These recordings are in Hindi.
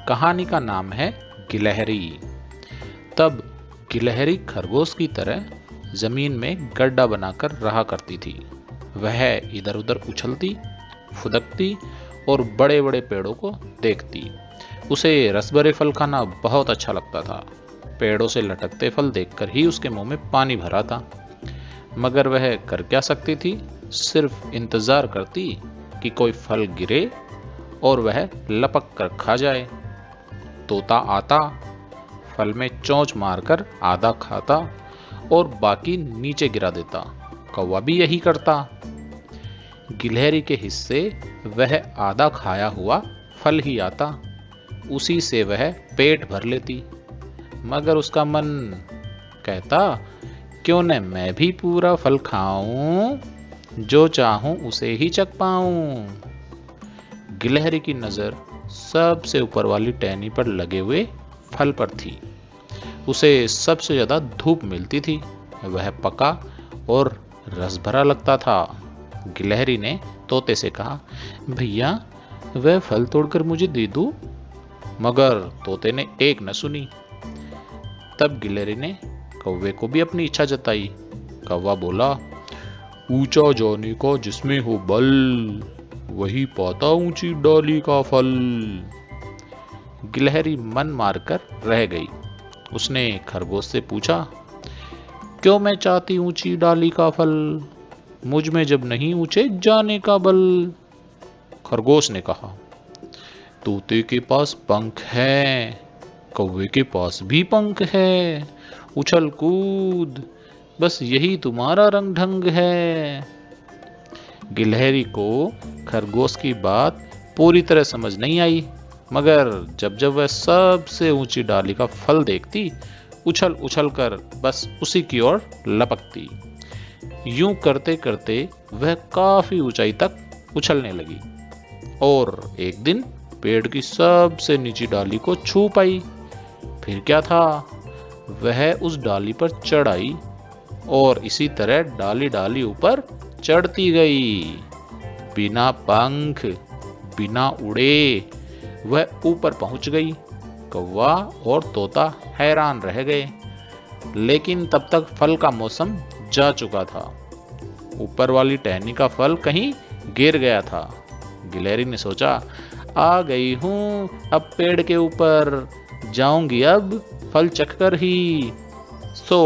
कहानी का नाम है गिलहरी। तब गिलहरी खरगोश की तरह जमीन में गड्ढा बनाकर रहा करती थी। वह इधर उधर उछलती, फुदकती और बड़े बड़े पेड़ों को देखती। उसे रसभरे फल खाना बहुत अच्छा लगता था। पेड़ों से लटकते फल देखकर ही उसके मुंह में पानी भरा था। मगर वह कर क्या सकती थी? सिर्फ इंतजार करती कि कोई फल गिरे और वह लपक कर खा जाए। तोता आता, फल में चोंच मारकर आधा खाता और बाकी नीचे गिरा देता। कौवा भी यही करता। गिलहरी के हिस्से वह आधा खाया हुआ फल ही आता। उसी से वह पेट भर लेती। मगर उसका मन कहता, क्यों न मैं भी पूरा फल खाऊं, जो चाहूं उसे ही चख पाऊं। गिलहरी की नजर सबसे ऊपर वाली टहनी पर लगे हुए फल पर थी। उसे सबसे ज्यादा धूप मिलती थी। वह पका और रस भरा लगता था। गिलहरी ने तोते से कहा, भैया वह फल तोड़कर मुझे दे दो। मगर तोते ने एक न सुनी। तब गिलहरी ने कौवे को भी अपनी इच्छा जताई। कौवा बोला, ऊंचा जाने का जिसमें हो बल, वही पाता ऊंची डाली का फल। गिलहरी मन मारकर रह गई। उसने खरगोश से पूछा, क्यों मैं चाहती ऊंची डाली का फल, मुझ में जब नहीं ऊंचे जाने का बल। खरगोश ने कहा, तोते के पास पंख है, कौवे के पास भी पंख है, उछल कूद, बस यही तुम्हारा रंग ढंग है। गिलहरी को खरगोश की बात पूरी तरह समझ नहीं आई। मगर जब जब वह सबसे ऊंची डाली का फल देखती, उछल उछल कर बस उसी की ओर लपकती। यूं करते करते वह काफी ऊंचाई तक उछलने लगी और एक दिन पेड़ की सबसे नीची डाली को छू पाई। फिर क्या था, वह उस डाली पर चढ़ आई और इसी तरह डाली डाली ऊपर चढ़ती गई। बिना पंख, बिना उड़े वह ऊपर पहुंच गई। कौवा और तोता हैरान रह गए। लेकिन तब तक फल का मौसम जा चुका था। ऊपर वाली टहनी का फल कहीं गिर गया था। गिलहरी ने सोचा, आ गई हूं अब पेड़ के ऊपर, जाऊंगी अब फल चखकर ही। सो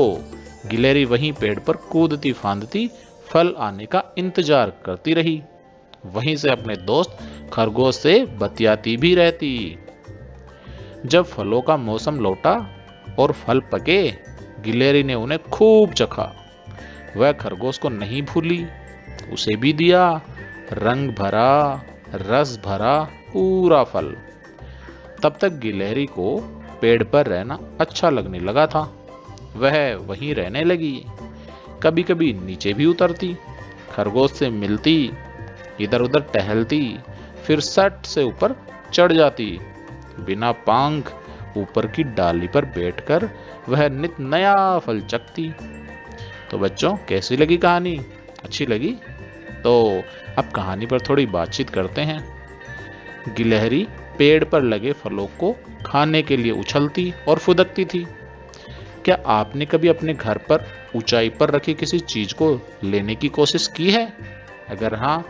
गिलहरी वहीं पेड़ पर कूदती फांदती फल आने का इंतजार करती रही। वहीं से अपने दोस्त खरगोश से बतियाती भी रहती। जब फलों का मौसम लौटा और फल पके, गिलहरी ने उन्हें खूब चखा। वह खरगोश को नहीं भूली, उसे भी दिया रंग भरा, रस भरा पूरा फल। तब तक गिलहरी को पेड़ पर रहना अच्छा लगने लगा था। वह वहीं रहने लगी। कभी कभी नीचे भी उतरती, खरगोश से मिलती, इधर उधर टहलती, फिर सट से ऊपर चढ़ जाती। बिना पंख ऊपर की डाली पर बैठकर वह नित नया फल चखती। तो बच्चों, कैसी लगी कहानी? अच्छी लगी? तो अब कहानी पर थोड़ी बातचीत करते हैं। गिलहरी पेड़ पर लगे फलों को खाने के लिए उछलती और फुदकती थी। क्या आपने कभी अपने घर पर ऊंचाई पर रखी किसी चीज को लेने की कोशिश की है? अगर हाँ,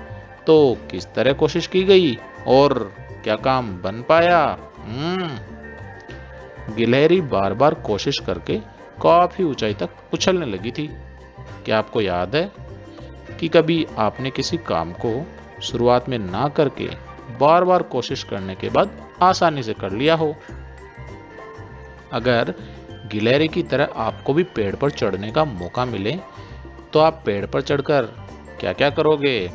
तो किस तरह कोशिश की गई और क्या काम बन पाया? गिलहरी बार बार कोशिश करके काफी ऊंचाई तक उछलने लगी थी। क्या आपको याद है कि कभी आपने किसी काम को शुरुआत में ना करके बार बार कोशिश करने के बाद आसानी से कर लिया हो? अगर गिलहरी की तरह आपको भी पेड़ पर चढ़ने का मौका मिले, तो आप पेड़ पर चढ़कर क्या क्या करोगे?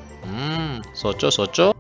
सोचो सोचो।